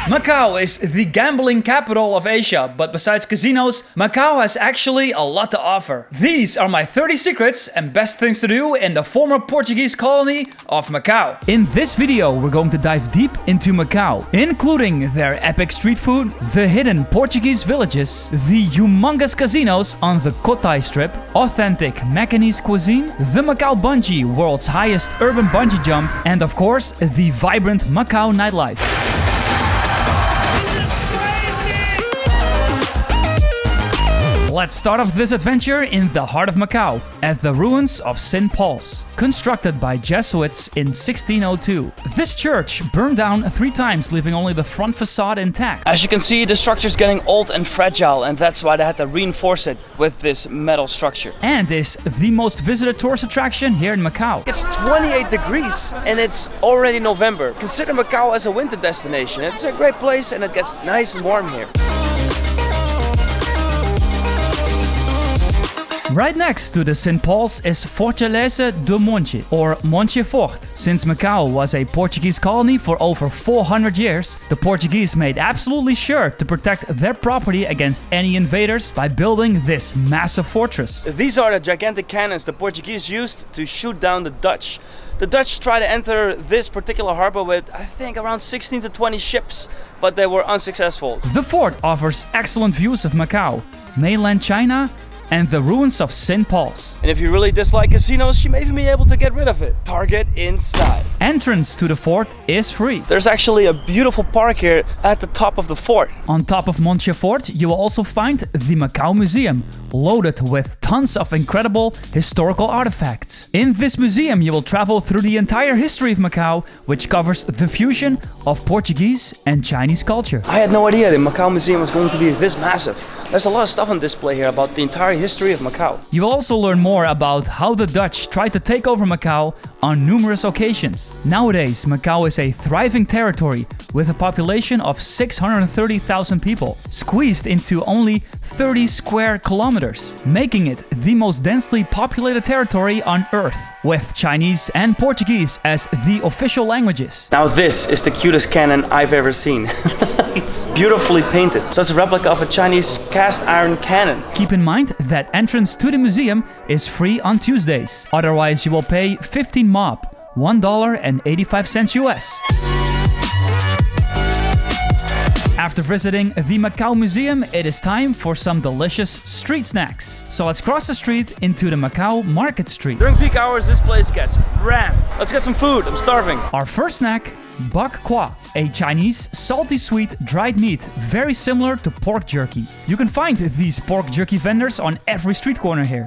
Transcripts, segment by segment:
Macau is the gambling capital of Asia, but besides casinos, Macau has actually a lot to offer. These are my 30 secrets and best things to do in the former Portuguese colony of Macau. In this video, we're going to dive deep into Macau, including their epic street food, the hidden Portuguese villages, the humongous casinos on the Cotai Strip, authentic Macanese cuisine, the Macau Bungee, world's highest urban bungee jump, and of course, the vibrant Macau nightlife. Let's start off this adventure in the heart of Macau, at the ruins of St. Paul's. Constructed by Jesuits in 1602. This church burned down 3 times, leaving only the front facade intact. As you can see, the structure is getting old and fragile, and that's why they had to reinforce it with this metal structure. And is the most visited tourist attraction here in Macau. It's 28 degrees and it's already November. Consider Macau as a winter destination. It's a great place and it gets nice and warm here. Right next to the St. Paul's is Fortaleza do Monte, or Monte Forte. Since Macau was a Portuguese colony for over 400 years, the Portuguese made absolutely sure to protect their property against any invaders by building this massive fortress. These are the gigantic cannons the Portuguese used to shoot down the Dutch. The Dutch tried to enter this particular harbor with, I think, around 16 to 20 ships, but they were unsuccessful. The fort offers excellent views of Macau, mainland China, and the ruins of St. Paul's. And if you really dislike casinos, you may even be able to get rid of it. Target inside. Entrance to the fort is free. There's actually a beautiful park here at the top of the fort. On top of Monte Forte, you will also find the Macau Museum, loaded with tons of incredible historical artifacts. In this museum, you will travel through the entire history of Macau, which covers the fusion of Portuguese and Chinese culture. I had no idea the Macau Museum was going to be this massive. There's a lot of stuff on display here about the entire history of Macau. You will also learn more about how the Dutch tried to take over Macau on numerous occasions. Nowadays, Macau is a thriving territory with a population of 630,000 people, squeezed into only 30 square kilometers, making it the most densely populated territory on Earth, with Chinese and Portuguese as the official languages. Now this is the cutest cannon I've ever seen. It's beautifully painted, so it's a replica of a Chinese cast iron cannon. Keep in mind that entrance to the museum is free on Tuesdays. Otherwise, you will pay 15 MOP, $1.85 US. After visiting the Macau Museum, it is time for some delicious street snacks. So let's cross the street into the Macau Market Street. During peak hours, this place gets rammed. Let's get some food, I'm starving. Our first snack, bak kwa, a Chinese salty sweet dried meat, very similar to pork jerky. You can find these pork jerky vendors on every street corner here.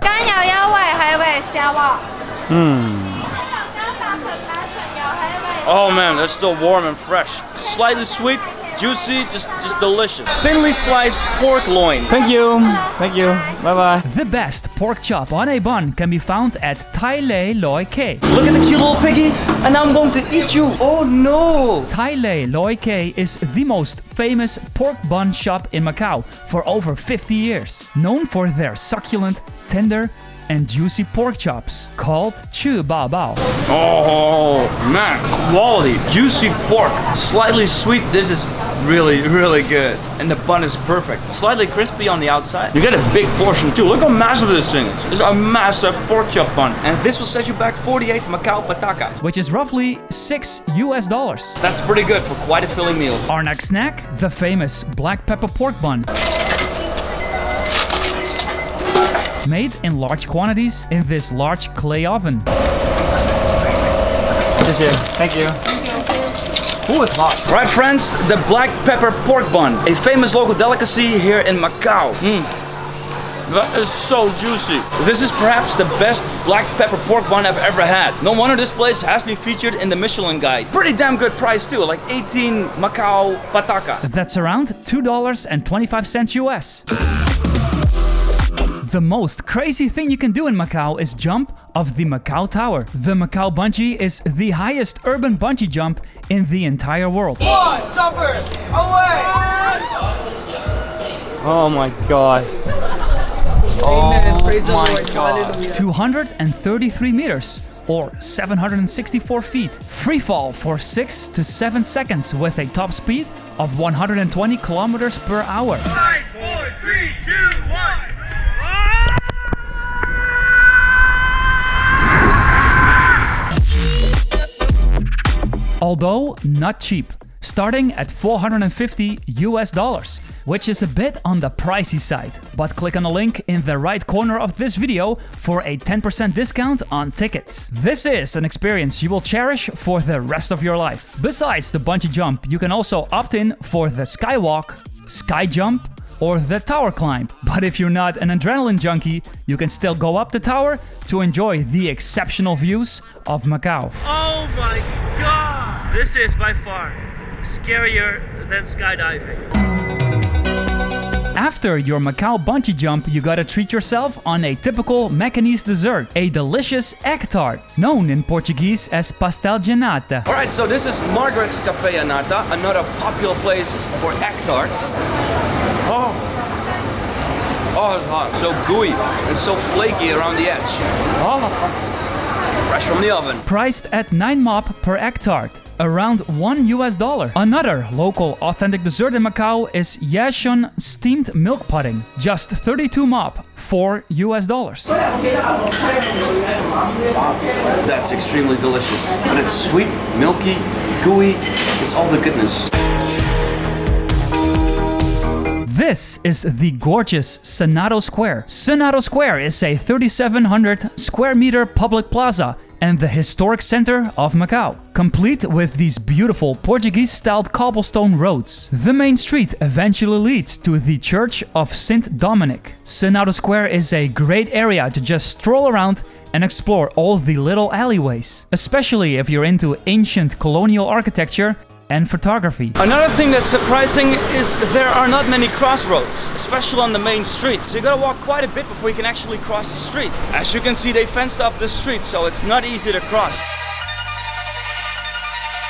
Oh man, that's still warm and fresh. Slightly sweet, juicy, just delicious. Thinly sliced pork loin. Thank you. Thank you. Bye-bye. The best pork chop on a bun can be found at Tai Lei Loi Kei. Look at the cute little piggy, and now I'm going to eat you. Oh no. Tai Lei Loi Kei is the most famous pork bun shop in Macau for over 50 years. Known for their succulent, tender, and juicy pork chops, called Chu Bao Bao. Oh man, quality, juicy pork, slightly sweet. This is really, really good. And the bun is perfect, slightly crispy on the outside. You get a big portion too. Look how massive this thing is. It's a massive pork chop bun. And this will set you back 48 Macau Pataka. Which is roughly $6 US. That's pretty good for quite a filling meal. Our next snack, the famous black pepper pork bun. Made in large quantities in this large clay oven. Thank you. Ooh, it's hot. Right, friends, the black pepper pork bun, a famous local delicacy here in Macau. That is so juicy. This is perhaps the best black pepper pork bun I've ever had. No wonder this place has been featured in the Michelin Guide. Pretty damn good price too, like 18 Macau Pataka. That's around $2.25 US. The most crazy thing you can do in Macau is jump off the Macau Tower. The Macau Bungee is the highest urban bungee jump in the entire world. One, jumper, away! Oh my god. Amen. Praise the my Lord. God. Hallelujah. 233 meters, or 764 feet. Free fall for 6 to 7 seconds with a top speed of 120 kilometers per hour. 5, 4, 3, 2, 1. Although not cheap, starting at $450 US, which is a bit on the pricey side. But click on the link in the right corner of this video for a 10% discount on tickets. This is an experience you will cherish for the rest of your life. Besides the bungee jump, you can also opt in for the skywalk, sky jump, or the tower climb. But if you're not an adrenaline junkie, you can still go up the tower to enjoy the exceptional views of Macau. Oh my god! This is by far scarier than skydiving. After your Macau bungee jump, you gotta treat yourself on a typical Macanese dessert, a delicious egg tart, known in Portuguese as pastel de nata. Alright, so this is Margaret's Cafe Anata, another popular place for egg tarts. Oh, it's hot. So gooey and so flaky around the edge. Oh, fresh from the oven. Priced at 9 MOP per egg tart, around $1 US. Another local authentic dessert in Macau is Yashun steamed milk pudding, just 32 MOP, $4 US. Wow, that's extremely delicious. But it's sweet, milky, gooey, it's all the goodness. This is the gorgeous Senado Square. Senado Square is a 3,700 square meter public plaza and the historic center of Macau, complete with these beautiful Portuguese-styled cobblestone roads. The main street eventually leads to the Church of Saint Dominic. Senado Square is a great area to just stroll around and explore all the little alleyways, especially if you're into ancient colonial architecture and photography. Another thing that's surprising is there are not many crossroads, especially on the main streets. So you gotta walk quite a bit before you can actually cross the street. As you can see, they fenced off the streets, so it's not easy to cross.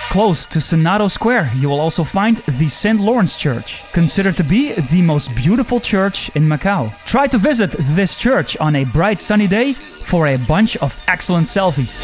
Close to Senado Square, you will also find the St. Lawrence Church, considered to be the most beautiful church in Macau. Try to visit this church on a bright sunny day for a bunch of excellent selfies.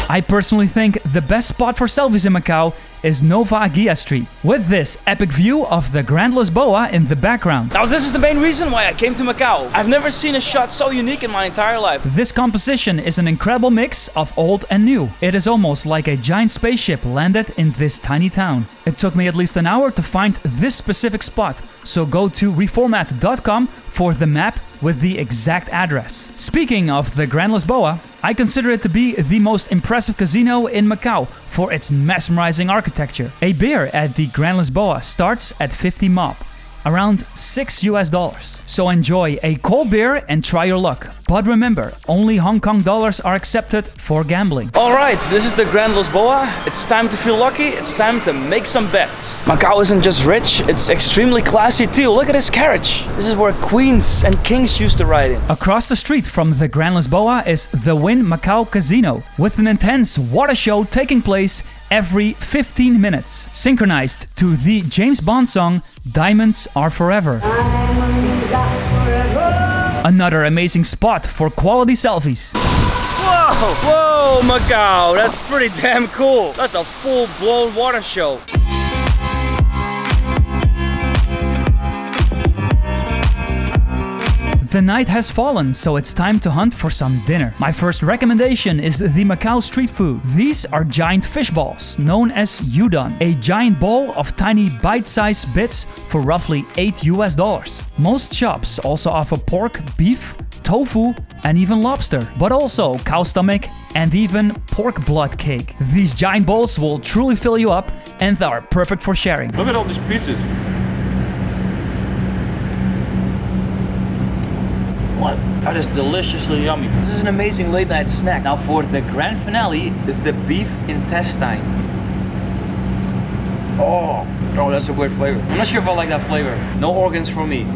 I personally think the best spot for selfies in Macau is Nova Aguia Street, with this epic view of the Grand Lisboa in the background. Now this is the main reason why I came to Macau. I've never seen a shot so unique in my entire life. This composition is an incredible mix of old and new. It is almost like a giant spaceship landed in this tiny town. It took me at least an hour to find this specific spot, so go to reformat.com for the map with the exact address. Speaking of the Grand Lisboa, I consider it to be the most impressive casino in Macau for its mesmerizing architecture. A beer at the Grand Lisboa starts at 50 MOP, around $6 US. So enjoy a cold beer and try your luck. But remember, only Hong Kong dollars are accepted for gambling. Alright, this is the Grand Lisboa. It's time to feel lucky, it's time to make some bets. Macau isn't just rich, it's extremely classy too. Look at this carriage. This is where queens and kings used to ride in. Across the street from the Grand Lisboa is the Wynn Macau Casino, with an intense water show taking place every 15 minutes, synchronized to the James Bond song Diamonds Are Forever. Another amazing spot for quality selfies. Whoa, whoa, Macau, that's pretty damn cool. That's a full-blown water show. The night has fallen, so it's time to hunt for some dinner. My first recommendation is the Macau street food. These are giant fish balls, known as udon, a giant bowl of tiny bite-sized bits for roughly $8 US. Most shops also offer pork, beef, tofu, and even lobster, but also cow stomach and even pork blood cake. These giant bowls will truly fill you up and are perfect for sharing. Look at all these pieces. What? That is deliciously yummy. This is an amazing late night snack. Now for the grand finale, the beef intestine. Oh, that's a weird flavor. I'm not sure if I like that flavor. No organs for me.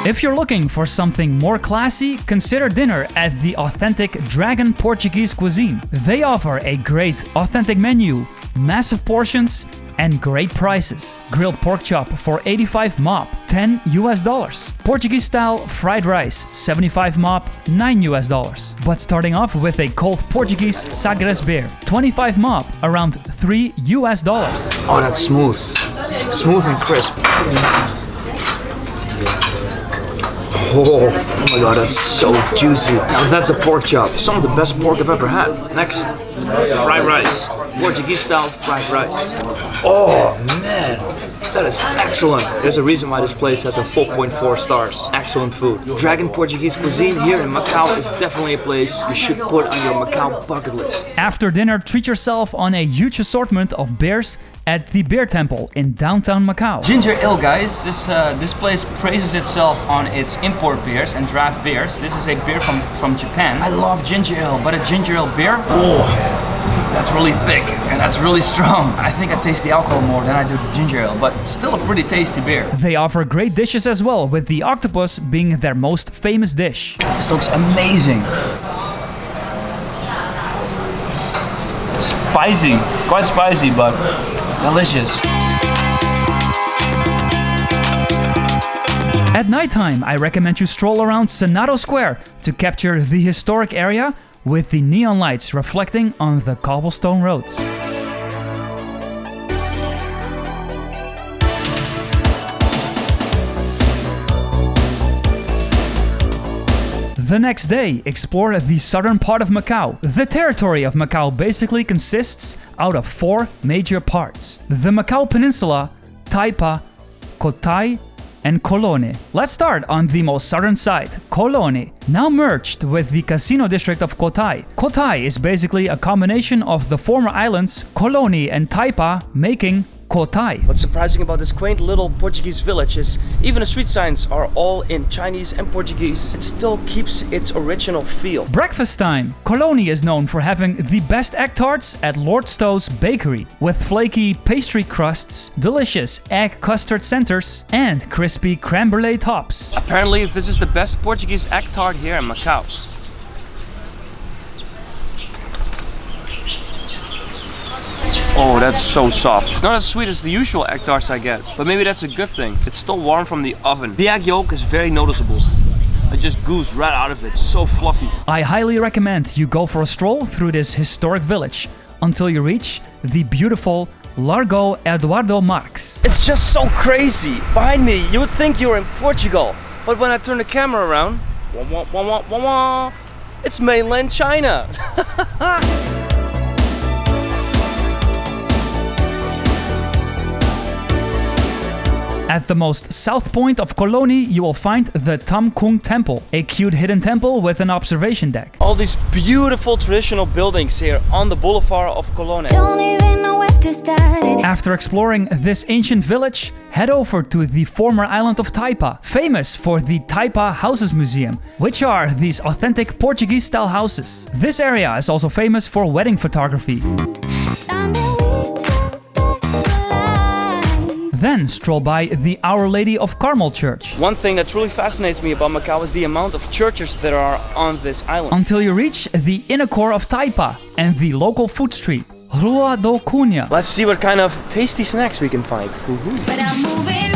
If you're looking for something more classy, consider dinner at the authentic Dragon Portuguese Cuisine. They offer a great authentic menu, massive portions, and great prices. Grilled pork chop for 85 mop, $10 US. Portuguese style fried rice, 75 mop, $9 US. But starting off with a cold Portuguese Sagres beer, 25 mop, around $3 US. Oh, that's smooth. Smooth and crisp. Oh my god, that's so juicy. Now that's a pork chop. Some of the best pork I've ever had. Next, fried rice. Portuguese style fried rice. Oh man, that is excellent. There's a reason why this place has a 4.4 stars. Excellent food. Dragon Portuguese cuisine here in Macau is definitely a place you should put on your Macau bucket list. After dinner, treat yourself on a huge assortment of beers at the Beer Temple in downtown Macau. Ginger ale, guys. This place praises itself on its import beers and draft beers. This is a beer from Japan. I love ginger ale, but a ginger ale beer, that's really thick and that's really strong. I think I taste the alcohol more than I do the ginger ale, but still a pretty tasty beer. They offer great dishes as well, with the octopus being their most famous dish. This looks amazing. Spicy, quite spicy, but delicious. At nighttime, I recommend you stroll around Senado Square to capture the historic area with the neon lights reflecting on the cobblestone roads. The next day, explore the southern part of Macau. The territory of Macau basically consists out of 4 major parts: the Macau Peninsula, Taipa, Cotai, and Colony. Let's start on the most southern side, Colony, now merged with the casino district of Cotai. Cotai is basically a combination of the former islands Colony and Taipa, making Cotai. What's surprising about this quaint little Portuguese village is even the street signs are all in Chinese and Portuguese. It still keeps its original feel. Breakfast time. Colony is known for having the best egg tarts at Lord Stowe's Bakery, with flaky pastry crusts, delicious egg custard centers, and crispy creme brulee tops. Apparently, this is the best Portuguese egg tart here in Macau. Oh, that's so soft. It's not as sweet as the usual egg tarts I get, but maybe that's a good thing. It's still warm from the oven. The egg yolk is very noticeable. It just goes right out of it. So fluffy. I highly recommend you go for a stroll through this historic village until you reach the beautiful Largo Eduardo Marques. It's just so crazy. Behind me, you would think you're in Portugal, but when I turn the camera around, it's mainland China. At the most south point of Colony, you will find the Tam Kung Temple, a cute hidden temple with an observation deck. All these beautiful traditional buildings here on the boulevard of Colony. Don't even know where to start. After exploring this ancient village, head over to the former island of Taipa, famous for the Taipa Houses Museum, which are these authentic Portuguese-style houses. This area is also famous for wedding photography. Then stroll by the Our Lady of Carmel Church. One thing that truly fascinates me about Macau is the amount of churches that are on this island. Until you reach the inner core of Taipa and the local food street, Rua do Cunha. Let's see what kind of tasty snacks we can find. But I'm moving on.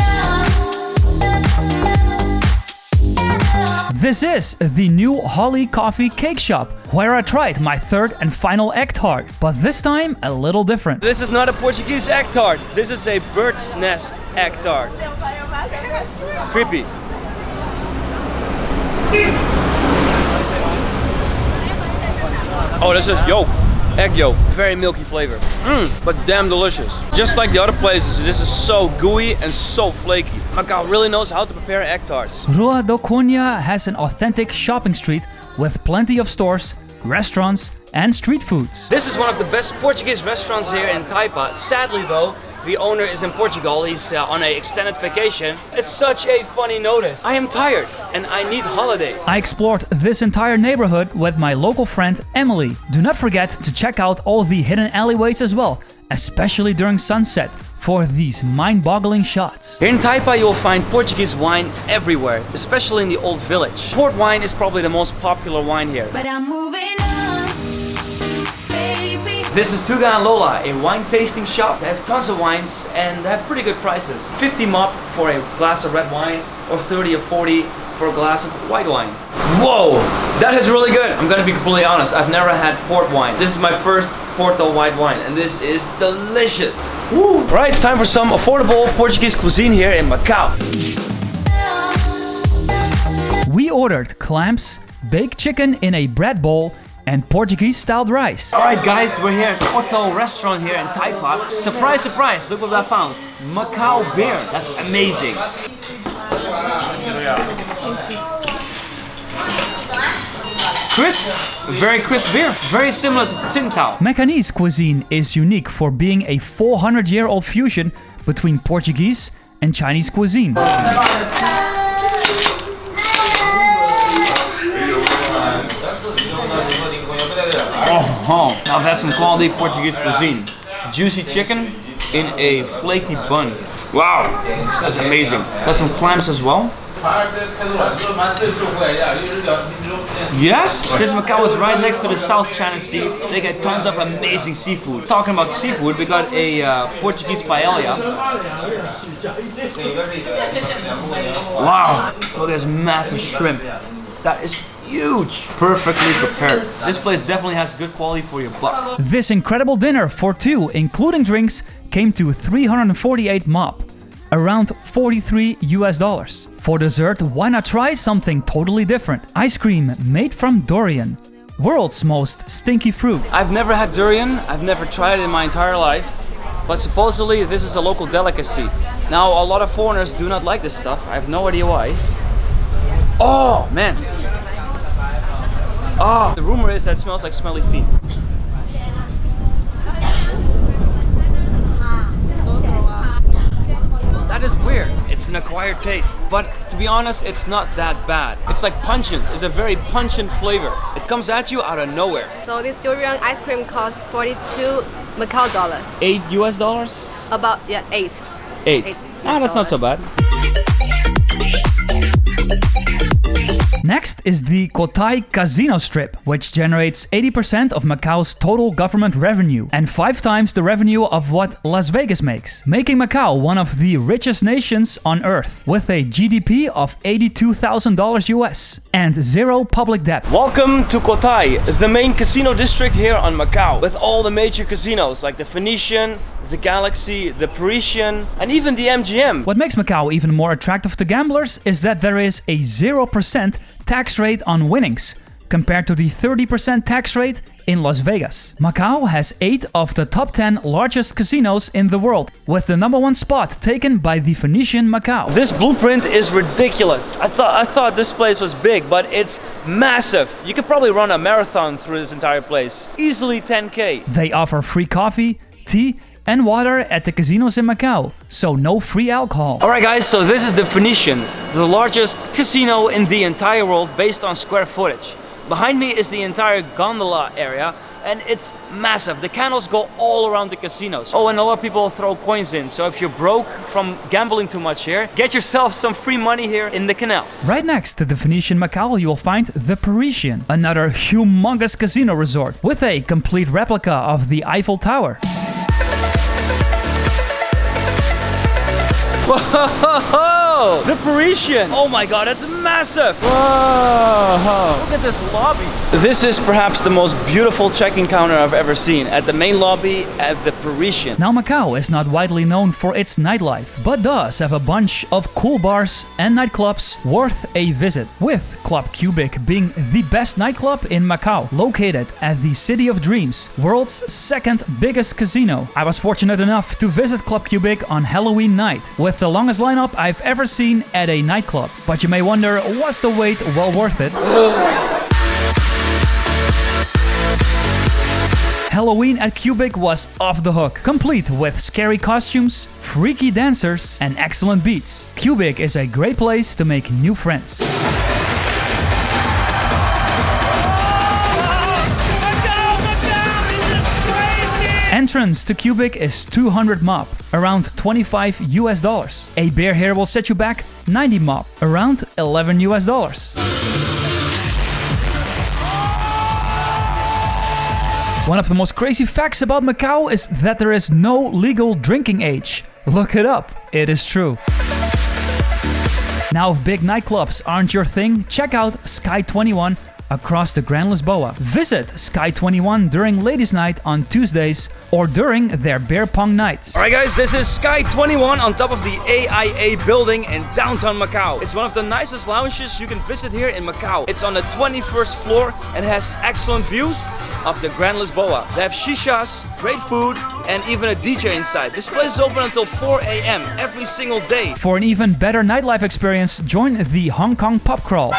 This is the new Holly Coffee Cake Shop, where I tried my third and final egg tart, but this time a little different. This is not a Portuguese egg tart. This is a bird's nest egg tart. Creepy. Oh, this is yolk. Egg yolk. Very milky flavor. But damn delicious. Just like the other places, this is so gooey and so flaky. Macau really knows how to prepare egg tarts. Rua do Cunha has an authentic shopping street with plenty of stores, restaurants, and street foods. This is one of the best Portuguese restaurants here in Taipa. Sadly though, the owner is in Portugal. He's on an extended vacation. It's such a funny notice. I am tired and I need holiday. I explored this entire neighborhood with my local friend Emily. Do not forget to check out all the hidden alleyways as well, especially during sunset, for these mind-boggling shots. Here in Taipa you'll find Portuguese wine everywhere, especially in the old village. Port wine is probably the most popular wine here. But I'm moving on, baby. This is Tuga and Lola, a wine tasting shop. They have tons of wines and they have pretty good prices. 50 mop for a glass of red wine, or 30 or 40 for a glass of white wine. Whoa, that is really good. I'm gonna be completely honest, I've never had port wine. This is my first Porto white wine and this is delicious. Woo. Right, time for some affordable Portuguese cuisine here in Macau. We ordered clams, baked chicken in a bread bowl, and Portuguese-styled rice. Alright guys, we're here at Porto restaurant here in Taipa. Surprise, surprise, look what I found. Macau beer, that's amazing. Crisp, very crisp beer, very similar to Tsingtao. Macanese cuisine is unique for being a 400-year-old fusion between Portuguese and Chinese cuisine. Oh, now that's some quality Portuguese cuisine. Juicy chicken in a flaky bun. Wow, that's amazing. Got some clams as well. Yes, since Macau is right next to the South China Sea, they get tons of amazing seafood. Talking about seafood, we got a Portuguese paella. Wow, look at this massive shrimp. That is huge. Perfectly prepared. This place definitely has good quality for your buck. This incredible dinner for two, including drinks, came to 348 mop, around $43 US. For dessert, why not try something totally different? Ice cream made from durian, world's most stinky fruit. I've never had durian. I've never tried it in my entire life. But supposedly this is a local delicacy. Now a lot of foreigners do not like this stuff. I have no idea why. Oh man. Oh, the rumor is that it smells like smelly feet. That is weird. It's an acquired taste. But to be honest, it's not that bad. It's like pungent. It's a very pungent flavor. It comes at you out of nowhere. So this durian ice cream costs 42 Macau dollars. $8 US? About, yeah, 8. 8. Ah, that's not so bad. Next is the Cotai Casino Strip, which generates 80% of Macau's total government revenue and 5 times the revenue of what Las Vegas makes, making Macau one of the richest nations on earth, with a GDP of $82,000 US and 0 public debt. Welcome to Cotai, the main casino district here on Macau, with all the major casinos like the Phoenician, the Galaxy, the Parisian, and even the MGM. What makes Macau even more attractive to gamblers is that there is a 0% tax rate on winnings, compared to the 30% tax rate in Las Vegas. Macau has 8 of the top 10 largest casinos in the world, with the #1 spot taken by the Phoenician Macau. This blueprint is ridiculous. I thought this place was big, but it's massive. You could probably run a marathon through this entire place. Easily 10K. They offer free coffee, tea, and water at the casinos in Macau, so no free alcohol. Alright guys, so this is the Phoenician, the largest casino in the entire world based on square footage. Behind me is the entire gondola area, and it's massive. The canals go all around the casinos. Oh, and a lot of people throw coins in, so if you're broke from gambling too much here, get yourself some free money here in the canals. Right next to the Phoenician Macau, you will find the Parisian, another humongous casino resort, with a complete replica of the Eiffel Tower. Whoa! The Parisian! Oh my god, it's massive! Whoa! Look at this lobby! This is perhaps the most beautiful check-in counter I've ever seen, at the main lobby at the Parisian. Now Macau is not widely known for its nightlife, but does have a bunch of cool bars and nightclubs worth a visit, with Club Cubic being the best nightclub in Macau, located at the City of Dreams, world's 2nd biggest casino. I was fortunate enough to visit Club Cubic on Halloween night, with the longest lineup I've ever seen at a nightclub. But you may wonder, was the wait well worth it? Halloween at Cubic was off the hook, complete with scary costumes, freaky dancers, and excellent beats. Cubic is a great place to make new friends. Entrance to Cubic is 200 mop, around $25 US. A beer here will set you back 90 mop, around $11 US. One of the most crazy facts about Macau is that there is no legal drinking age. Look it up, it is true. Now, if big nightclubs aren't your thing, check out Sky 21 across the Grand Lisboa. Visit Sky 21 during Ladies' Night on Tuesdays or during their beer pong nights. Alright guys, this is Sky 21 on top of the AIA building in downtown Macau. It's one of the nicest lounges you can visit here in Macau. It's on the 21st floor and has excellent views of the Grand Lisboa. They have shishas, great food, and even a DJ inside. This place is open until 4 a.m. every single day. For an even better nightlife experience, join the Hong Kong Pub Crawl.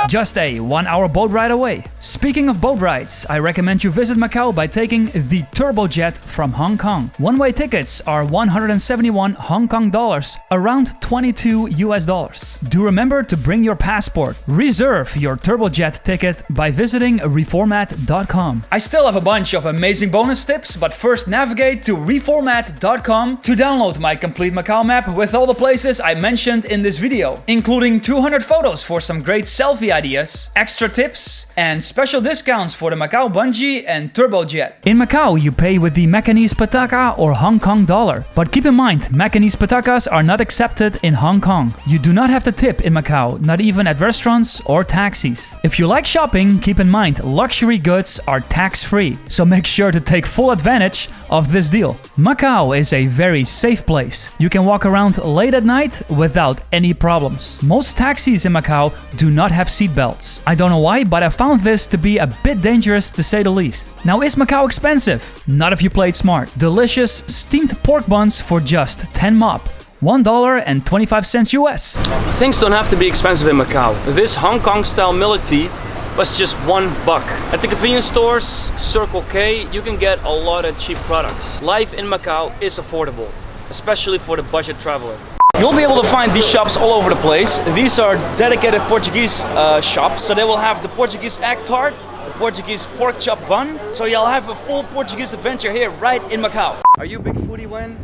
Just a 1-hour boat ride away. Speaking of boat rides, I recommend you visit Macau by taking the Turbojet from Hong Kong. One-way tickets are 171 Hong Kong dollars, around 22 US dollars. Do remember to bring your passport. Reserve your Turbojet ticket by visiting reformat.com. I still have a bunch of amazing bonus tips, but first navigate to reformat.com to download my complete Macau map with all the places I mentioned in this video, including 200 photos for some great selfie ideas, extra tips, and special discounts for the Macau Bungee and Turbojet. In Macau, you pay with the Macanese Pataka or Hong Kong dollar. But keep in mind, Macanese Patakas are not accepted in Hong Kong. You do not have to tip in Macau, not even at restaurants or taxis. If you like shopping, keep in mind, luxury goods are tax-free, so make sure to take full advantage of this deal. Macau is a very safe place. You can walk around late at night without any problems. Most taxis in Macau do not have seatbelts. I don't know why, but I found this to be a bit dangerous to say the least. Now, is Macau expensive? Not if you played smart. Delicious steamed pork buns for just 10 mop. $1.25 US. Things don't have to be expensive in Macau. This Hong Kong style milk tea was just $1. At the convenience stores, Circle K, you can get a lot of cheap products. Life in Macau is affordable, especially for the budget traveler. You'll be able to find these shops all over the place. These are dedicated Portuguese shops, so they will have the Portuguese egg tart, the Portuguese pork chop bun, so you'll have a full Portuguese adventure here right in Macau. Are you a big foodie, Wen?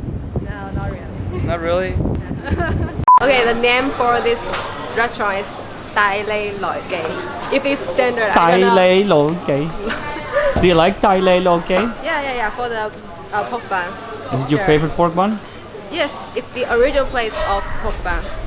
No, not really. Not really? Okay, the name for this restaurant is Tai Lei Loi Gei. If it's standard, I Tai don't know. Lei Lo Gei. Do you like Tai Lei Lo Gei? Yeah, for the pork bun. Is it your Sure. favorite pork bun? Yes, it's the original place of pork bun.